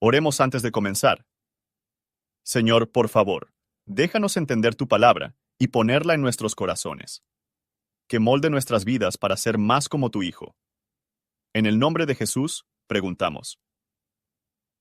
Oremos antes de comenzar. Señor, por favor, déjanos entender tu palabra y ponerla en nuestros corazones. Que molde nuestras vidas para ser más como tu Hijo. En el nombre de Jesús, preguntamos.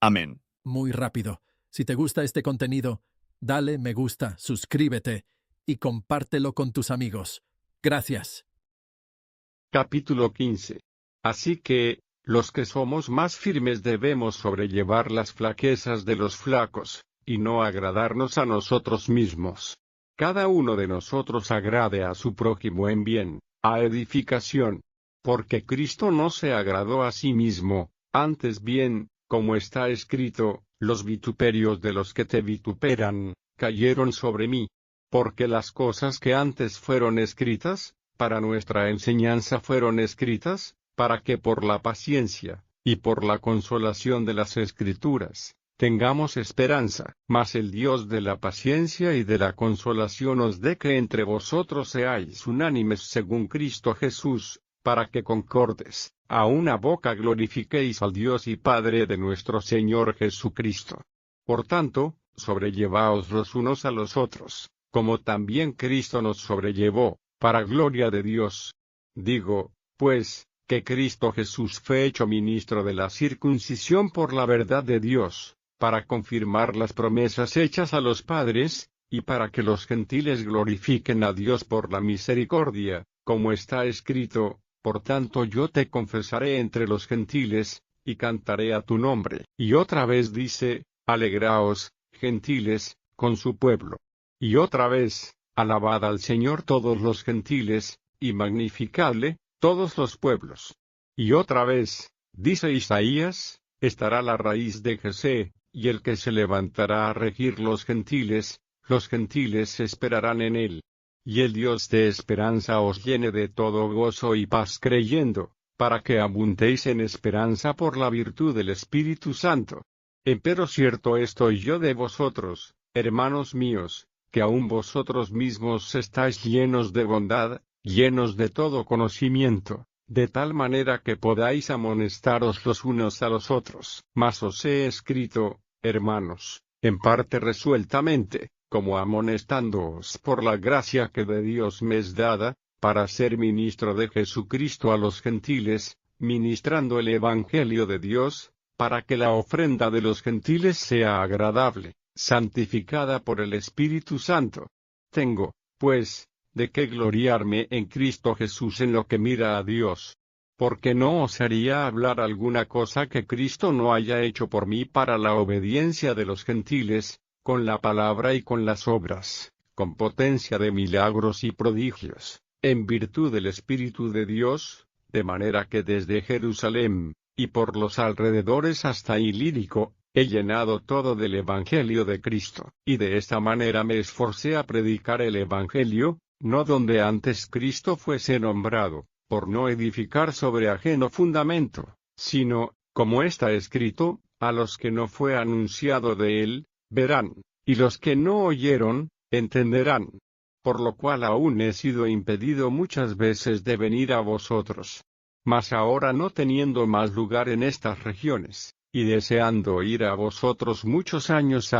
Amén. Muy rápido. Si te gusta este contenido, dale me gusta, suscríbete y compártelo con tus amigos. Gracias. Capítulo 15. Así que, los que somos más firmes debemos sobrellevar las flaquezas de los flacos, y no agradarnos a nosotros mismos. Cada uno de nosotros agrade a su prójimo en bien, a edificación. Porque Cristo no se agradó a sí mismo, antes bien, como está escrito, los vituperios de los que te vituperan, cayeron sobre mí. Porque las cosas que antes fueron escritas, para nuestra enseñanza fueron escritas, para que por la paciencia, y por la consolación de las Escrituras, tengamos esperanza. Mas el Dios de la paciencia y de la consolación os dé que entre vosotros seáis unánimes según Cristo Jesús, para que concordes, a una boca glorifiquéis al Dios y Padre de nuestro Señor Jesucristo. Por tanto, sobrellevaos los unos a los otros, como también Cristo nos sobrellevó, para gloria de Dios. Digo, pues, que Cristo Jesús fue hecho ministro de la circuncisión por la verdad de Dios, para confirmar las promesas hechas a los padres, y para que los gentiles glorifiquen a Dios por la misericordia, como está escrito, por tanto yo te confesaré entre los gentiles, y cantaré a tu nombre. Y otra vez dice, alegraos, gentiles, con su pueblo. Y otra vez, alabad al Señor todos los gentiles, y magnificadle, todos los pueblos. Y otra vez, dice Isaías, estará la raíz de Jesé, y el que se levantará a regir los gentiles esperarán en él. Y el Dios de esperanza os llene de todo gozo y paz creyendo, para que abundéis en esperanza por la virtud del Espíritu Santo. Empero cierto estoy yo de vosotros, hermanos míos, que aun vosotros mismos estáis llenos de bondad, llenos de todo conocimiento, de tal manera que podáis amonestaros los unos a los otros. Mas os he escrito, hermanos, en parte resueltamente, como amonestándoos por la gracia que de Dios me es dada, para ser ministro de Jesucristo a los gentiles, ministrando el Evangelio de Dios, para que la ofrenda de los gentiles sea agradable, santificada por el Espíritu Santo. Tengo, pues, de qué gloriarme en Cristo Jesús en lo que mira a Dios. Porque no osaría hablar alguna cosa que Cristo no haya hecho por mí para la obediencia de los gentiles, con la palabra y con las obras, con potencia de milagros y prodigios, en virtud del Espíritu de Dios, de manera que desde Jerusalén, y por los alrededores hasta Ilírico, he llenado todo del Evangelio de Cristo, y de esta manera me esforcé a predicar el Evangelio, no donde antes Cristo fuese nombrado, por no edificar sobre ajeno fundamento, sino, como está escrito, a los que no fue anunciado de él, verán, y los que no oyeron, entenderán. Por lo cual aún he sido impedido muchas veces de venir a vosotros. Mas ahora no teniendo más lugar en estas regiones, y deseando ir a vosotros muchos años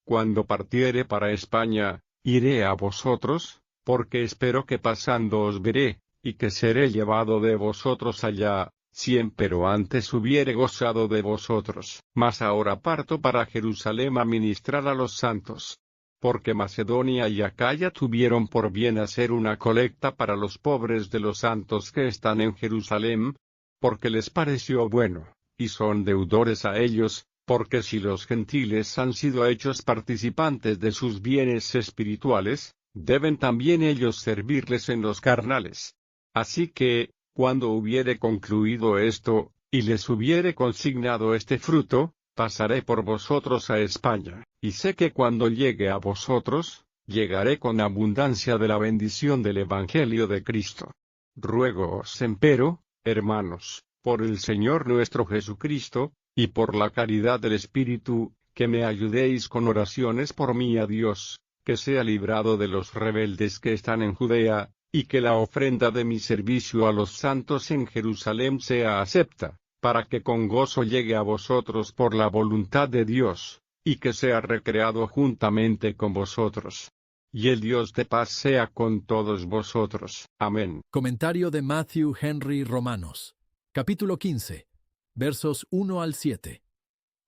cuando partiere para España, iré a vosotros, porque espero que pasando os veré, y que seré llevado de vosotros allá, si empero antes hubiere gozado de vosotros. Mas ahora parto para Jerusalén a ministrar a los santos. Porque Macedonia y Acaya tuvieron por bien hacer una colecta para los pobres de los santos que están en Jerusalén, porque les pareció bueno, y son deudores a ellos, porque si los gentiles han sido hechos participantes de sus bienes espirituales, deben también ellos servirles en los carnales. Así que, cuando hubiere concluido esto, y les hubiere consignado este fruto, pasaré por vosotros a España, y sé que cuando llegue a vosotros, llegaré con abundancia de la bendición del Evangelio de Cristo. Ruégoos empero, hermanos, por el Señor nuestro Jesucristo, y por la caridad del Espíritu, que me ayudéis con oraciones por mí a Dios, que sea librado de los rebeldes que están en Judea, y que la ofrenda de mi servicio a los santos en Jerusalén sea acepta, para que con gozo llegue a vosotros por la voluntad de Dios, y que sea recreado juntamente con vosotros. Y el Dios de paz sea con todos vosotros. Amén. Comentario de Matthew Henry Romanos. Capítulo 15. Versos 1 al 7.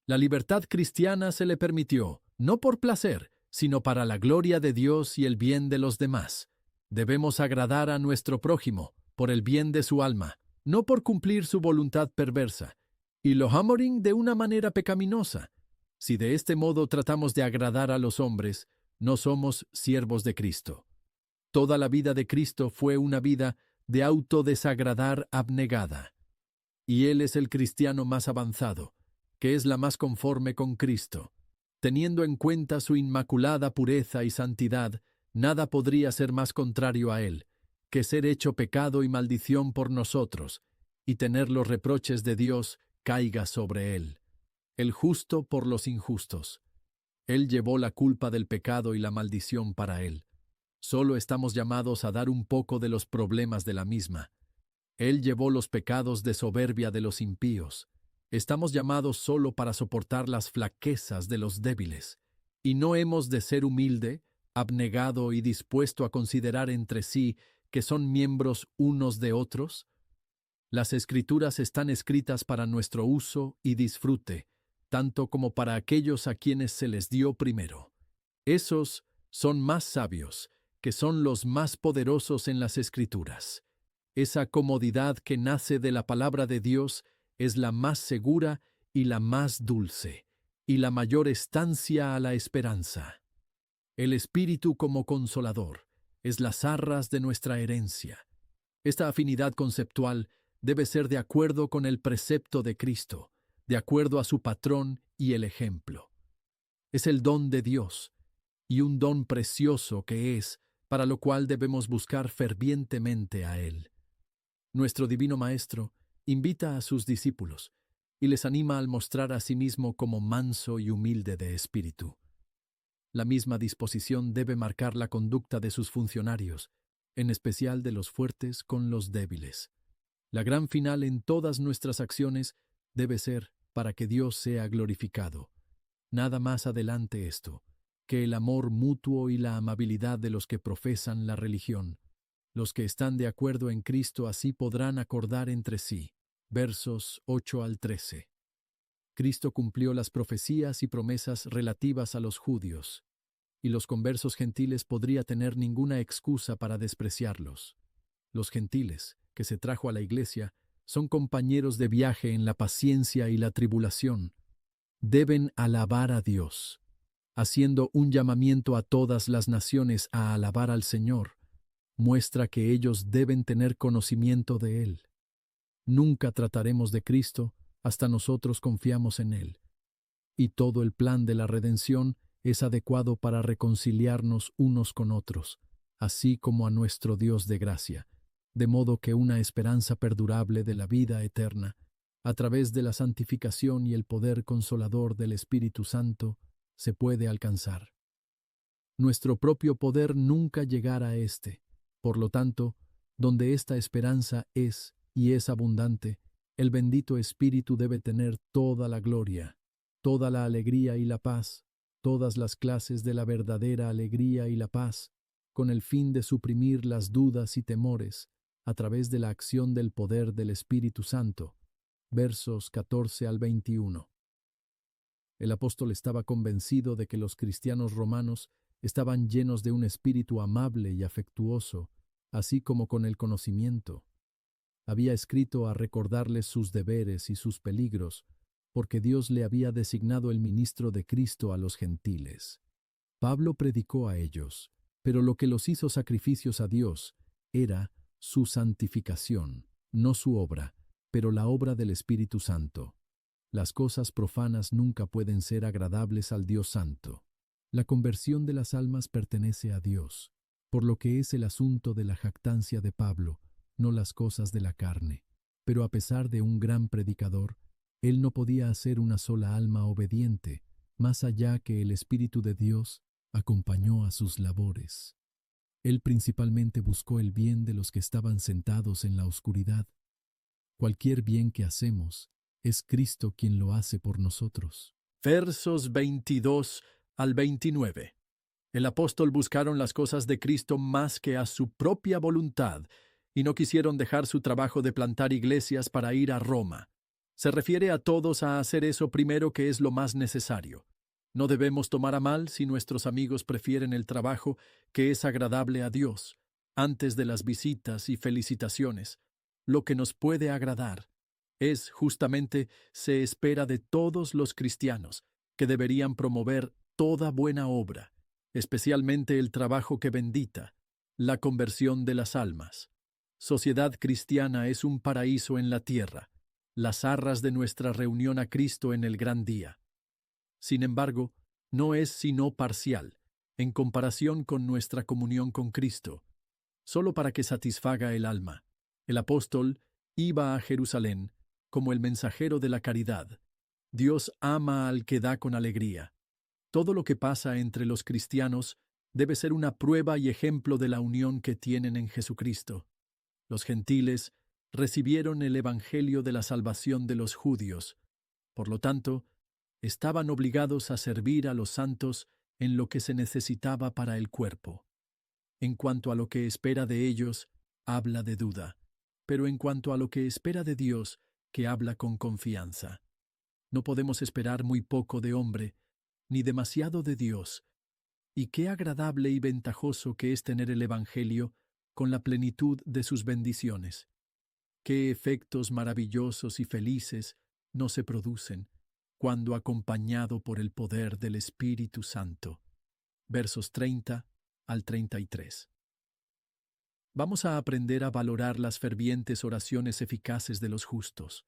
La libertad cristiana se le permitió, no por placer, sino para la gloria de Dios y el bien de los demás. Debemos agradar a nuestro prójimo, por el bien de su alma, no por cumplir su voluntad perversa, y lo hammering de una manera pecaminosa. Si de este modo tratamos de agradar a los hombres, no somos siervos de Cristo. Toda la vida de Cristo fue una vida de autodesagradar abnegada. Y Él es el cristiano más avanzado, que es la más conforme con Cristo. Teniendo en cuenta su inmaculada pureza y santidad, nada podría ser más contrario a Él, que ser hecho pecado y maldición por nosotros, y tener los reproches de Dios caiga sobre Él. El justo por los injustos. Él llevó la culpa del pecado y la maldición para Él. Solo estamos llamados a dar un poco de los problemas de la misma. Él llevó los pecados de soberbia de los impíos. Estamos llamados solo para soportar las flaquezas de los débiles. ¿Y no hemos de ser humilde, abnegado y dispuesto a considerar entre sí que son miembros unos de otros? Las Escrituras están escritas para nuestro uso y disfrute, tanto como para aquellos a quienes se les dio primero. Esos son más sabios, que son los más poderosos en las Escrituras. Esa comodidad que nace de la palabra de Dios es la más segura y la más dulce, y la mayor estancia a la esperanza. El Espíritu como consolador es las arras de nuestra herencia. Esta afinidad conceptual debe ser de acuerdo con el precepto de Cristo, de acuerdo a su patrón y el ejemplo. Es el don de Dios, y un don precioso que es, para lo cual debemos buscar fervientemente a Él. Nuestro Divino Maestro invita a sus discípulos y les anima al mostrar a sí mismo como manso y humilde de espíritu. La misma disposición debe marcar la conducta de sus funcionarios, en especial de los fuertes con los débiles. La gran final en todas nuestras acciones debe ser para que Dios sea glorificado. Nada más adelante esto, que el amor mutuo y la amabilidad de los que profesan la religión. Los que están de acuerdo en Cristo así podrán acordar entre sí. Versos 8 al 13. Cristo cumplió las profecías y promesas relativas a los judíos, y los conversos gentiles podría tener ninguna excusa para despreciarlos. Los gentiles, que se trajo a la iglesia, son compañeros de viaje en la paciencia y la tribulación. Deben alabar a Dios, haciendo un llamamiento a todas las naciones a alabar al Señor. Muestra que ellos deben tener conocimiento de Él. Nunca trataremos de Cristo hasta nosotros confiamos en Él. Y todo el plan de la redención es adecuado para reconciliarnos unos con otros, así como a nuestro Dios de gracia, de modo que una esperanza perdurable de la vida eterna, a través de la santificación y el poder consolador del Espíritu Santo, se puede alcanzar. Nuestro propio poder nunca llegará a éste. Por lo tanto, donde esta esperanza es y es abundante, el bendito Espíritu debe tener toda la gloria, toda la alegría y la paz, todas las clases de la verdadera alegría y la paz, con el fin de suprimir las dudas y temores, a través de la acción del poder del Espíritu Santo. Versos 14 al 21. El apóstol estaba convencido de que los cristianos romanos estaban llenos de un espíritu amable y afectuoso, así como con el conocimiento. Había escrito a recordarles sus deberes y sus peligros, porque Dios le había designado el ministro de Cristo a los gentiles. Pablo predicó a ellos, pero lo que los hizo sacrificios a Dios era su santificación, no su obra, pero la obra del Espíritu Santo. Las cosas profanas nunca pueden ser agradables al Dios Santo. La conversión de las almas pertenece a Dios, por lo que es el asunto de la jactancia de Pablo, no las cosas de la carne. Pero a pesar de un gran predicador, él no podía hacer una sola alma obediente, más allá que el Espíritu de Dios acompañó a sus labores. Él principalmente buscó el bien de los que estaban sentados en la oscuridad. Cualquier bien que hacemos es Cristo quien lo hace por nosotros. Versos 22 al 29. El apóstol buscaron las cosas de Cristo más que a su propia voluntad, y no quisieron dejar su trabajo de plantar iglesias para ir a Roma. Se refiere a todos a hacer eso primero, que es lo más necesario. No debemos tomar a mal si nuestros amigos prefieren el trabajo que es agradable a Dios, antes de las visitas y felicitaciones. Lo que nos puede agradar es, justamente, se espera de todos los cristianos, que deberían promover toda buena obra, especialmente el trabajo que bendita, la conversión de las almas. Sociedad cristiana es un paraíso en la tierra, las arras de nuestra reunión a Cristo en el gran día. Sin embargo, no es sino parcial, en comparación con nuestra comunión con Cristo, solo para que satisfaga el alma. El apóstol iba a Jerusalén como el mensajero de la caridad. Dios ama al que da con alegría. Todo lo que pasa entre los cristianos debe ser una prueba y ejemplo de la unión que tienen en Jesucristo. Los gentiles recibieron el evangelio de la salvación de los judíos. Por lo tanto, estaban obligados a servir a los santos en lo que se necesitaba para el cuerpo. En cuanto a lo que espera de ellos, habla de duda, pero en cuanto a lo que espera de Dios, que habla con confianza. No podemos esperar muy poco de hombre, ni demasiado de Dios. Y qué agradable y ventajoso que es tener el Evangelio con la plenitud de sus bendiciones. Qué efectos maravillosos y felices no se producen cuando acompañado por el poder del Espíritu Santo. Versos 30 al 33. Vamos a aprender a valorar las fervientes oraciones eficaces de los justos.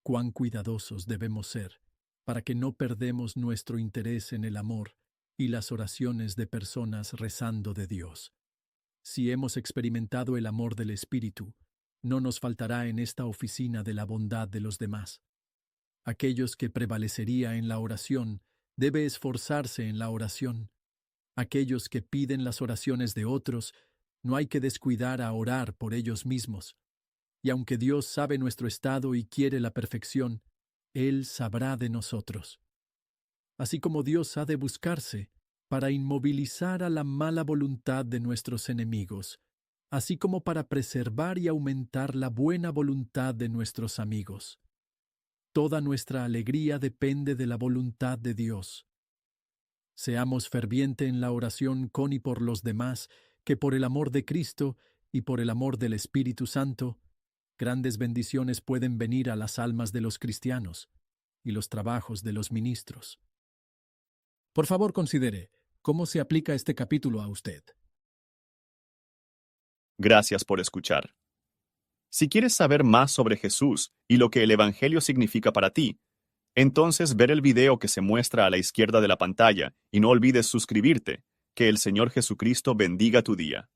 Cuán cuidadosos debemos ser para que no perdemos nuestro interés en el amor y las oraciones de personas rezando de Dios. Si hemos experimentado el amor del Espíritu, no nos faltará en esta oficina de la bondad de los demás. Aquellos que prevalecería en la oración debe esforzarse en la oración. Aquellos que piden las oraciones de otros, no hay que descuidar a orar por ellos mismos. Y aunque Dios sabe nuestro estado y quiere la perfección, Él sabrá de nosotros. Así como Dios ha de buscarse para inmovilizar a la mala voluntad de nuestros enemigos, así como para preservar y aumentar la buena voluntad de nuestros amigos. Toda nuestra alegría depende de la voluntad de Dios. Seamos fervientes en la oración con y por los demás, que por el amor de Cristo y por el amor del Espíritu Santo, grandes bendiciones pueden venir a las almas de los cristianos y los trabajos de los ministros. Por favor, considere cómo se aplica este capítulo a usted. Gracias por escuchar. Si quieres saber más sobre Jesús y lo que el Evangelio significa para ti, entonces ver el video que se muestra a la izquierda de la pantalla y no olvides suscribirte. Que el Señor Jesucristo bendiga tu día.